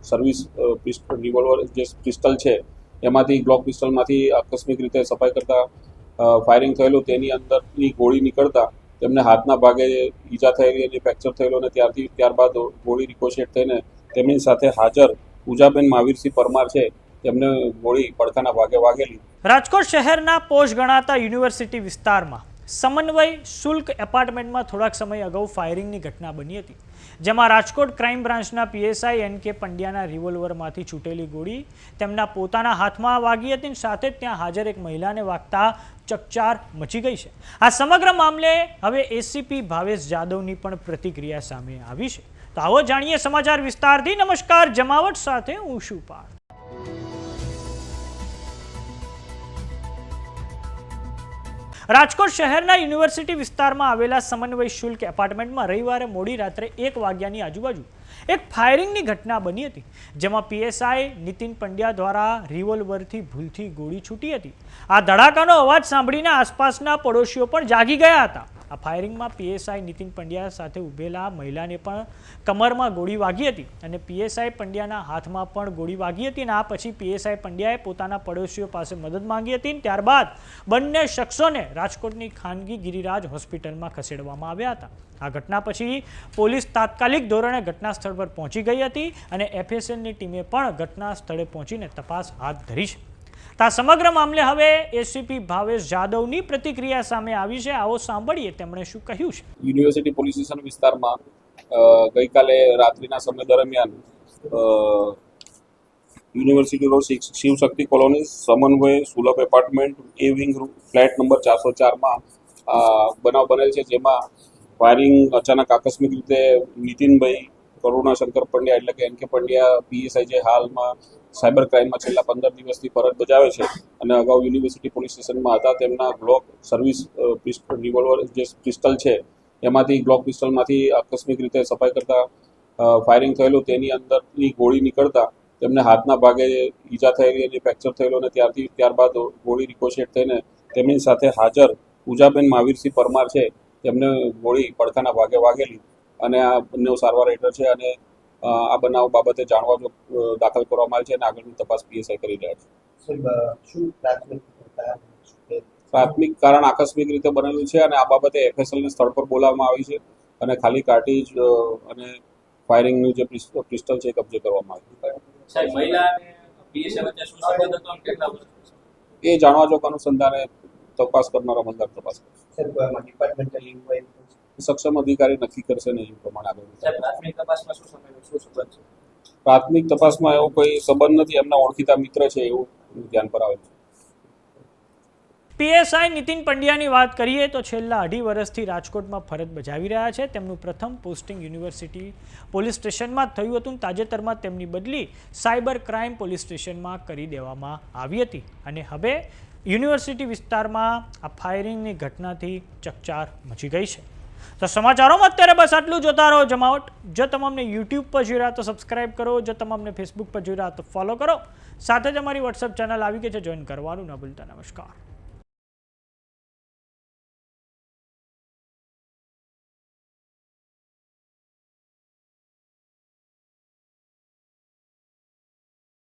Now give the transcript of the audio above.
Service revolver જે pistol છે એમાંથી ગ્લોક પિસ્ટલમાંથી આકસ્મિક રીતે સફાઈ કરતા ફાયરિંગ થયેલું, તેની અંદરની ગોળી નીકળતા તેમને હાથના ભાગે ઈજા થયેલી અને ફ્રેક્ચર થયેલું અને ત્યારબાદ ગોળી રિકોશેટ થઈને તેમની સાથે હાજર પૂજાબેન મહાવીરસિંહ પરમાર છે તેમને ગોળી પડખાના ભાગે વાગેલી. રાજકોટ શહેરના પોશ ગણાતા યુનિવર્સિટી વિસ્તારમાં સમન્વય શુલ્ક એપાર્ટમેન્ટમાં થોડાક સમય અગાઉ ફાયરિંગની ઘટના બની હતી, જેમાં રાજકોટ ક્રાઇમ બ્રાન્ચના પીએસઆઈ એન.કે. પંડ્યાના રિવોલ્વરમાંથી છૂટેલી ગોળી તેમના પોતાના હાથમાં વાગી હતી અને સાથે જ ત્યાં હાજર એક મહિલાને વાગતા ચકચાર મચી ગઈ છે. આ સમગ્ર મામલે હવે એસીપી ભાવેશ જાદવની પણ પ્રતિક્રિયા સામે આવી છે. તો આવો જાણીએ સમાચાર વિસ્તારથી. નમસ્કાર, જમાવટ સાથે હું છું પાર્થ. રાજકોટ શહેરના યુનિવર્સિટી વિસ્તારમાં આવેલા સમન્વય શુલ્ક એપાર્ટમેન્ટમાં રવિવારે મોડી રાત્રે 1 વાગ્યાની આજુબાજુ એક ફાયરિંગની ઘટના બની હતી, જેમાં પીએસઆઈ નીતિન પંડ્યા દ્વારા રિવોલ્વરથી ભૂલથી ગોળી છૂટી હતી. આ ધડાકાનો અવાજ સાંભળીને આસપાસના પડોશીઓ પણ જાગી ગયા હતા. આ ફાયરિંગમાં પીએસઆઈ નીતિન પંડ્યા સાથે ઉભેલા મહિલાને પણ કમરમાં ગોળી વાગી હતી અને પીએસઆઈ પંડ્યાના હાથમાં પણ ગોળી વાગી હતી. અને આ પછી પીએસઆઈ પંડ્યાએ પોતાના પડોશીઓ પાસે મદદ માંગી હતી. ત્યારબાદ બંને શખ્સોને રાજકોટની ખાનગી ગિરિરાજ હોસ્પિટલમાં ખસેડવામાં આવ્યા હતા. આ ઘટના પછી પોલીસ તાત્કાલિક ધોરણે ઘટના સ્થળ પર પહોંચી ગઈ હતી અને એફએસએલની ટીમે પણ ઘટના સ્થળે પહોંચીને તપાસ હાથ ધરી છે. આ સમગ્ર મામલે હવે એસીપી ભાવેશ જાદવની પ્રતિક્રિયા સામે આવી છે. આવો સાંભળીએ તેમણે શું કહ્યું છે. યુનિવર્સિટી પોલીસ સ્ટેશન વિસ્તારમાં ગઈકાલે રાત્રિના સમય દરમિયાન યુનિવર્સિટી રોડ શિવશક્તિ કોલોની સમન્વય સુલભ એપાર્ટમેન્ટ એ વિંગ ફ્લેટ નંબર 404માં બનાવ બનેલ છે, જેમાં ફાયરિંગ અચાનક આકસ્મિક રીતે નીતિનભાઈ કરુણાશંકર પંડ્યા એટલે કે એન.કે. પંડ્યા પીએસઆઈ જે હાલમાં સાયબર ક્રાઇમમાં છેલ્લા 15 દિવસથી ફરજ બજાવે છે અને અગાઉ યુનિવર્સિટી પોલીસ સ્ટેશનમાં હતા, તેમના ગ્લોક સર્વિસ રિવોલ્વર જે પિસ્ટલ છે એમાંથી ગ્લોક પિસ્ટલમાંથી આકસ્મિક રીતે સફાઈ કરતા ફાયરિંગ થયેલું, તેની અંદરની ગોળી નીકળતા તેમને હાથના ભાગે ઈજા થયેલી અને ફ્રેક્ચર થયેલું અને ત્યારબાદ ગોળી રિકોશેટ થઈને તેમની સાથે હાજર પૂજાબેન મહાવીરસિંહ પરમાર છે તેમને ગોળી પડખાના ભાગે વાગેલી અને આ બંને સારવાર હેઠળ છે અને આ બનાવ બાબતે જાણવા દાખલ કરવામાં આવે છે અને આગળની તપાસ પીએસઆઈ કરી રહ્યા છે. પ્રાથમિક કારણ આકસ્મિક રીતે બનેલું છે અને આ બાબતે એફએસએલને સ્થળ પર બોલાવવામાં આવી છે અને ખાલી કાર્ટીજ અને ફાયરિંગનું જે પિસ્ટલ છે કબજે કરવામાં આવ્યું એ જાણવા જોગ અનુસંધાને તપાસ કરનાર અમલદાર તપાસ કરશે. સક્ષમ અધિકારી નક્કી કરશે ને એ પ્રમાણે આગળ. પ્રાથમિક તપાસમાં એવો કોઈ સંબંધ નથી, એમના ઓળખીતા મિત્ર છે એવું ધ્યાન પર આવે છે. પીએસઆઈ નીતિન પંડ્યાની વાત કરીએ તો છેલ્લા 2.5 વર્ષથી રાજકોટમાં ફરજ બજાવી રહ્યા છે. તેમનું પ્રથમ પોસ્ટિંગ યુનિવર્સિટી પોલીસ સ્ટેશનમાં થયું હતું. તાજેતરમાં તેમની બદલી સાયબર ક્રાઇમ પોલીસ સ્ટેશનમાં કરી દેવામાં આવી હતી અને હવે યુનિવર્સિટી વિસ્તારમાં આ ફાયરિંગની ઘટનાથી ચકચાર મચી ગઈ છે. તો સમાચારોમાં અત્યારે બસ આટલું. જોતા રહો જમાવટ. જો તમામને યુટ્યુબ પર જોઈ રહ્યા તો સબસ્ક્રાઇબ કરો, જો તમામને ફેસબુક પર જોઈ રહ્યા તો ફોલો કરો. સાથે જ અમારી વોટ્સએપ ચેનલ આવી ગઈ છે, જોઈન કરવાનું ન ભૂલતા. નમસ્કાર.